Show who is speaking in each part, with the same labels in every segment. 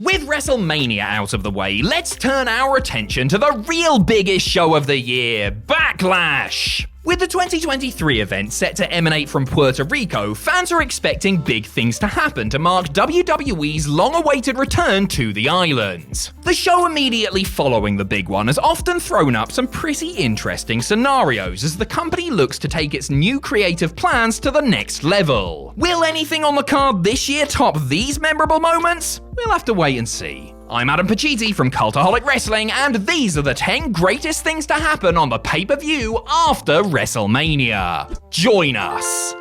Speaker 1: With WrestleMania out of the way, let's turn our attention to the real biggest show of the year, Backlash! With the 2023 event set to emanate from Puerto Rico, fans are expecting big things to happen to mark WWE's long-awaited return to the islands. The show immediately following the big one has often thrown up some pretty interesting scenarios as the company looks to take its new creative plans to the next level. Will anything on the card this year top these memorable moments? We'll have to wait and see. I'm Adam Pacitti from Cultaholic Wrestling, and these are the 10 greatest things to happen on the pay-per-view after WrestleMania. Join us!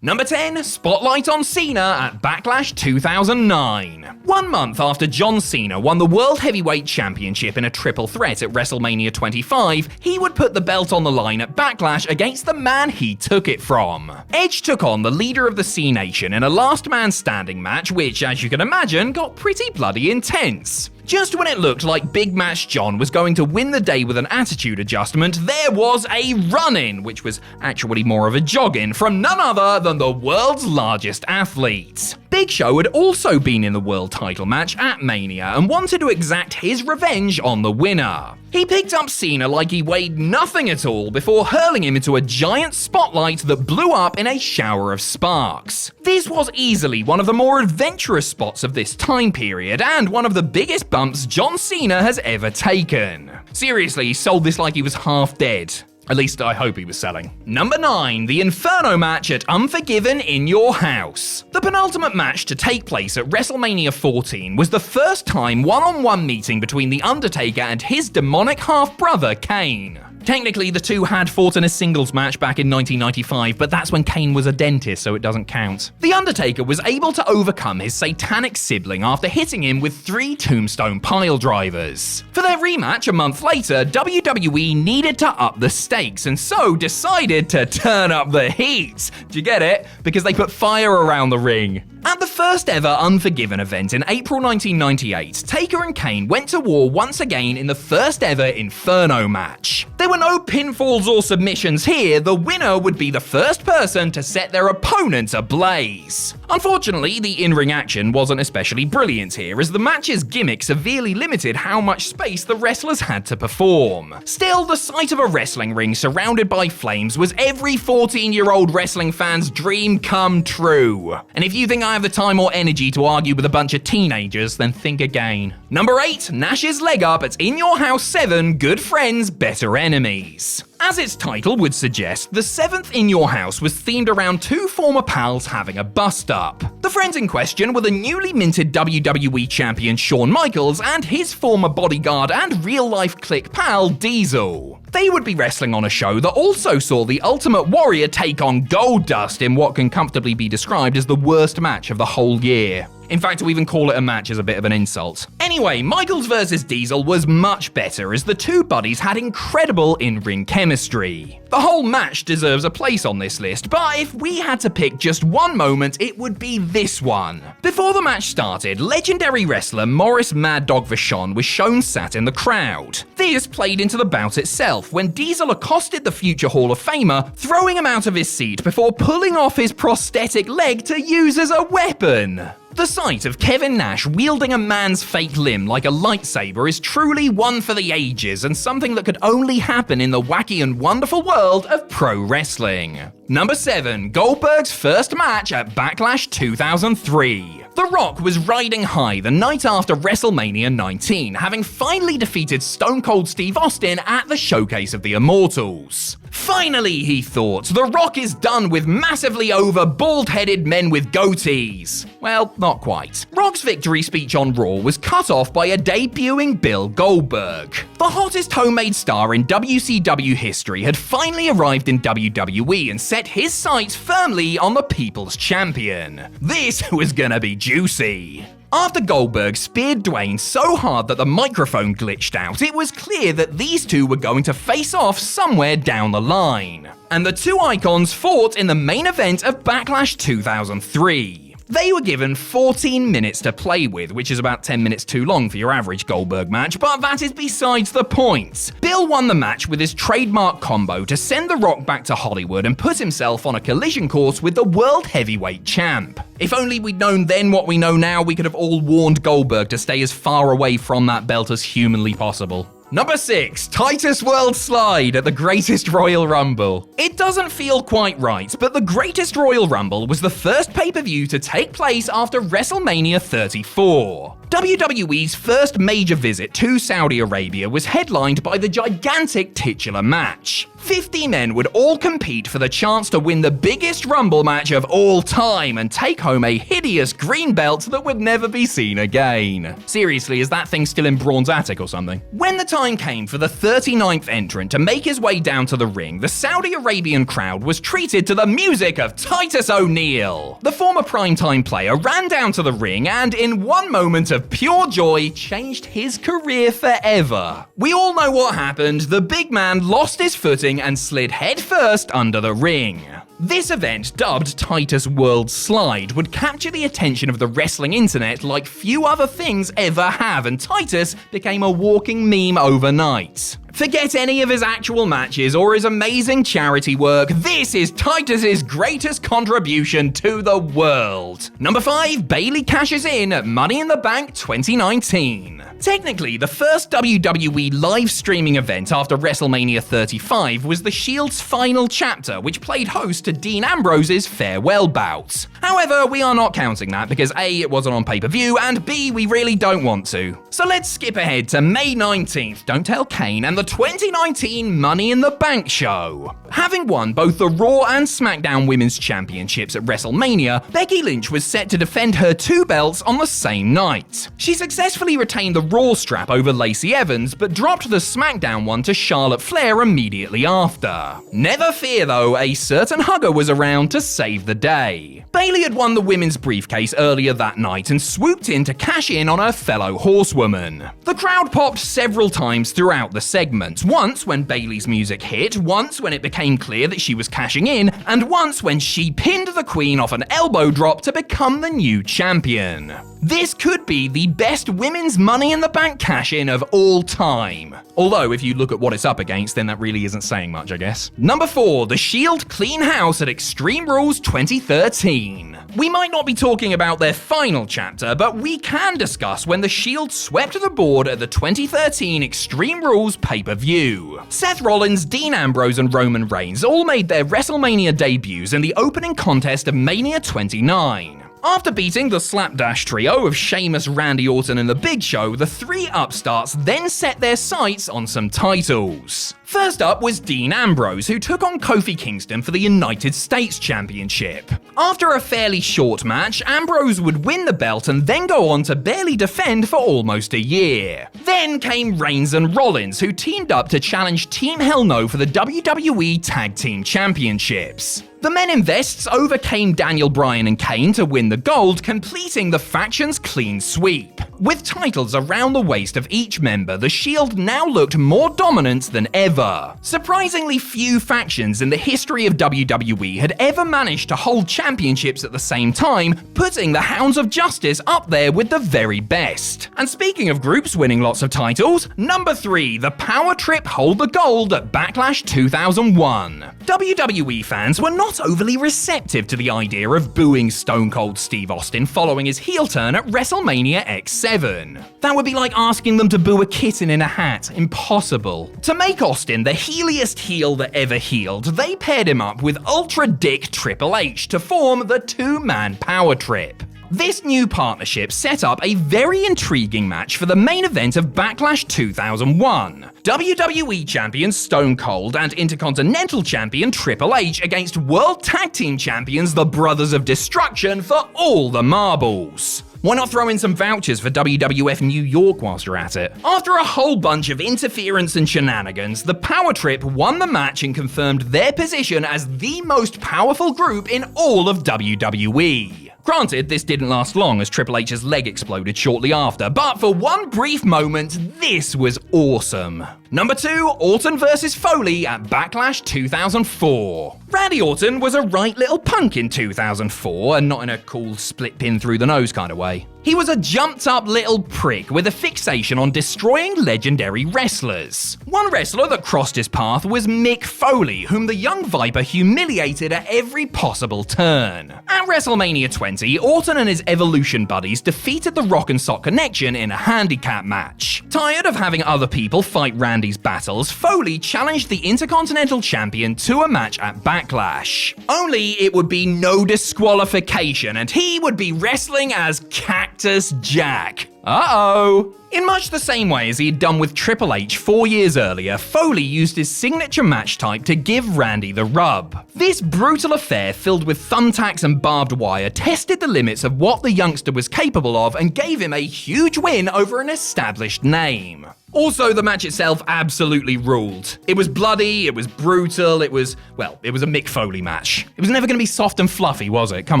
Speaker 1: Number 10, Spotlight on Cena at Backlash 2009. 1 month after John Cena won the World Heavyweight Championship in a triple threat at WrestleMania 25, he would put the belt on the line at Backlash against the man he took it from. Edge took on the leader of the C Nation in a last man standing match which, as you can imagine, got pretty bloody intense. Just when it looked like Big Match John was going to win the day with an attitude adjustment, there was a run-in, which was actually more of a jog-in, from none other than the world's largest athlete. Big Show had also been in the world title match at Mania and wanted to exact his revenge on the winner. He picked up Cena like he weighed nothing at all before hurling him into a giant spotlight that blew up in a shower of sparks. This was easily one of the more adventurous spots of this time period and one of the biggest bumps John Cena has ever taken. Seriously, he sold this like he was half dead. At least I hope he was selling. Number 9, the Inferno match at Unforgiven in Your House. The penultimate match to take place at WrestleMania 14 was the first time one-on-one meeting between The Undertaker and his demonic half-brother, Kane. Technically, the two had fought in a singles match back in 1995, but that's when Kane was a dentist, so it doesn't count. The Undertaker was able to overcome his satanic sibling after hitting him with 3 tombstone piledrivers. For their rematch a month later, WWE needed to up the stakes, and so decided to turn up the heat. Do you get it? Because they put fire around the ring. At the first ever Unforgiven event in April 1998, Taker and Kane went to war once again in the first ever Inferno match. There were no pinfalls or submissions here, the winner would be the first person to set their opponent ablaze. Unfortunately, the in-ring action wasn't especially brilliant here, as the match's gimmick severely limited how much space the wrestlers had to perform. Still, the sight of a wrestling ring surrounded by flames was every 14-year-old wrestling fan's dream come true. And if you think I have the time or energy to argue with a bunch of teenagers, then think again. Number 8, NASH'S leg up at In Your House 7, Good Friends, Better Enemies. As its title would suggest, the 7th In Your House was themed around 2 former pals having a bust-up. The friends in question were the newly minted WWE champion Shawn Michaels and his former bodyguard and real-life clique pal Diesel. They would be wrestling on a show that also saw the Ultimate Warrior take on Goldust in what can comfortably be described as the worst match of the whole year. In fact, to even call it a match is a bit of an insult. Anyway, Michaels vs. Diesel was much better as the two buddies had incredible in-ring chemistry. The whole match deserves a place on this list, but if we had to pick just one moment, it would be this one. Before the match started, legendary wrestler Maurice Mad Dog Vachon was shown sat in the crowd. This played into the bout itself when Diesel accosted the future Hall of Famer, throwing him out of his seat before pulling off his prosthetic leg to use as a weapon. The sight of Kevin Nash wielding a man's fake limb like a lightsaber is truly one for the ages and something that could only happen in the wacky and wonderful world of pro wrestling. Number 7, Goldberg's first match at Backlash 2003. The Rock was riding high the night after WrestleMania 19, having finally defeated Stone Cold Steve Austin at the Showcase of the Immortals. Finally, he thought, The Rock is done with massively over, bald-headed men with goatees. Well, not quite. Rock's victory speech on Raw was cut off by a debuting Bill Goldberg. The hottest homemade star in WCW history had finally arrived in WWE and set his sights firmly on the People's Champion. This was gonna be juicy. After Goldberg speared Dwayne so hard that the microphone glitched out, it was clear that these two were going to face off somewhere down the line. And the two icons fought in the main event of Backlash 2003. They were given 14 minutes to play with, which is about 10 minutes too long for your average Goldberg match, but that is besides the point. Bill won the match with his trademark combo to send The Rock back to Hollywood and put himself on a collision course with the World Heavyweight Champ. If only we'd known then what we know now, we could have all warned Goldberg to stay as far away from that belt as humanly possible. Number 6, TITUS World Slide at the Greatest Royal Rumble. It doesn't feel quite right, but the Greatest Royal Rumble was the first pay-per-view to take place after WrestleMania 34. WWE's first major visit to Saudi Arabia was headlined by the gigantic titular match. 50 men would all compete for the chance to win the biggest Rumble match of all time and take home a hideous green belt that would never be seen again. Seriously, is that thing still in Braun's attic or something? When the time came for the 39th entrant to make his way down to the ring, the Saudi Arabian crowd was treated to the music of Titus O'Neil. The former primetime player ran down to the ring and, in one moment of pure joy, changed his career forever. We all know what happened. The big man lost his footing and slid headfirst under the ring. This event, dubbed TITUS World Slide, would capture the attention of the wrestling internet like few other things ever have, and Titus became a walking meme overnight. Forget any of his actual matches or his amazing charity work, this is Titus's greatest contribution to the world. Number 5, Bayley cashes in at Money in the Bank 2019. Technically, the first WWE live streaming event after WrestleMania 35 was The Shield's final chapter, which played host to Dean Ambrose's farewell bout. However, we are not counting that because A, it wasn't on pay-per-view, and B, we really don't want to. So let's skip ahead to May 19th, don't tell Kane, and the 2019 Money in the Bank show. Having won both the Raw and SmackDown Women's Championships at WrestleMania, Becky Lynch was set to defend her 2 belts on the same night. She successfully retained the Raw strap over Lacey Evans, but dropped the SmackDown one to Charlotte Flair immediately after. Never fear though, a certain hugger was around to save the day. Bayley had won the women's briefcase earlier that night and swooped in to cash in on her fellow horsewoman. The crowd popped several times throughout the segment, once when Bayley's music hit, once when it became clear that she was cashing in, and once when she pinned the Queen off an elbow drop to become the new champion. This could be the best women's Money in the Bank cash-in of all time. Although, if you look at what it's up against, then that really isn't saying much, I guess. Number 4, The Shield clean house at Extreme Rules 2013. We might not be talking about their final chapter, but we can discuss when The Shield swept the board at the 2013 Extreme Rules pay-per-view. Seth Rollins, Dean Ambrose, and Roman Reigns all made their WrestleMania debuts in the opening contest of Mania 29. After beating the slapdash trio of Sheamus, Randy Orton, and The Big Show, the 3 upstarts then set their sights on some titles. First up was Dean Ambrose, who took on Kofi Kingston for the United States Championship. After a fairly short match, Ambrose would win the belt and then go on to barely defend for almost a year. Then came Reigns and Rollins, who teamed up to challenge Team Hell No for the WWE Tag Team Championships. The Men in Vests overcame Daniel Bryan and Kane to win the gold, completing the faction's clean sweep. With titles around the waist of each member, the Shield now looked more dominant than ever. Surprisingly few factions in the history of WWE had ever managed to hold championships at the same time, putting the Hounds of Justice up there with the very best. And speaking of groups winning lots of titles, number 3, the Power Trip hold the gold at Backlash 2001. WWE fans were not overly receptive to the idea of booing Stone Cold Steve Austin following his heel turn at WrestleMania X7. That would be like asking them to boo a kitten in a hat. Impossible. To make Austin the heeliest heel that ever healed, they paired him up with ultra dick Triple H to form the 2-man Power Trip. This new partnership set up a very intriguing match for the main event of Backlash 2001. WWE Champion Stone Cold and Intercontinental Champion Triple H against World Tag Team Champions the Brothers of Destruction for all the marbles. Why not throw in some vouchers for WWF New York whilst you're at it? After a whole bunch of interference and shenanigans, the Power Trip won the match and confirmed their position as the most powerful group in all of WWE. Granted, this didn't last long as Triple H's leg exploded shortly after, but for one brief moment, this was awesome. Number 2, Orton vs. Foley at Backlash 2004. Randy Orton was a right little punk in 2004, and not in a cool split pin through the nose kind of way. He was a jumped-up little prick with a fixation on destroying legendary wrestlers. One wrestler that crossed his path was Mick Foley, whom the young Viper humiliated at every possible turn. At WrestleMania 20, Orton and his Evolution buddies defeated the Rock and Sock Connection in a handicap match. Tired of having other people fight Randy's battles, Foley challenged the Intercontinental Champion to a match at Backlash. Only it would be no disqualification, and he would be wrestling as Cactus Jack. Uh-oh. In much the same way as he had done with Triple H 4 years earlier, Foley used his signature match type to give Randy the rub. This brutal affair filled with thumbtacks and barbed wire tested the limits of what the youngster was capable of and gave him a huge win over an established name. Also, the match itself absolutely ruled. It was bloody, it was brutal, it was a Mick Foley match. It was never going to be soft and fluffy, was it? Come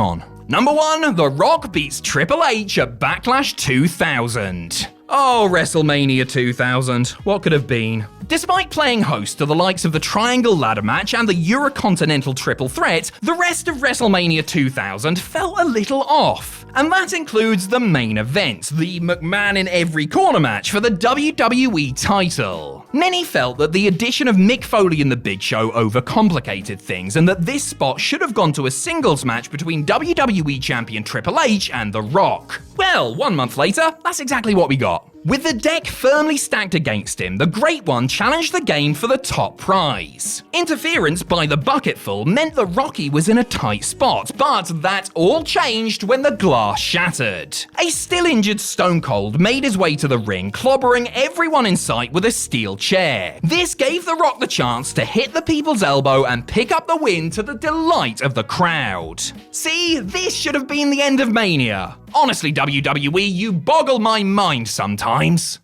Speaker 1: on. Number 1, The Rock beats Triple H at Backlash 2000. Oh, WrestleMania 2000. What could have been? Despite playing host to the likes of the Triangle Ladder match and the Eurocontinental Triple Threat, the rest of WrestleMania 2000 felt a little off. And that includes the main event, the McMahon in every corner match for the WWE title. Many felt that the addition of Mick Foley in the Big Show overcomplicated things, and that this spot should have gone to a singles match between WWE Champion Triple H and The Rock. Well, 1 month later, that's exactly what we got. With the deck firmly stacked against him, the Great One challenged the game for the top prize. Interference by the bucketful meant that Rocky was in a tight spot, but that all changed when the glass shattered. A still injured Stone Cold made his way to the ring, clobbering everyone in sight with a steel chair. This gave The Rock the chance to hit the people's elbow and pick up the win to the delight of the crowd. See, this should have been the end of Mania. Honestly, WWE, you boggle my mind sometimes.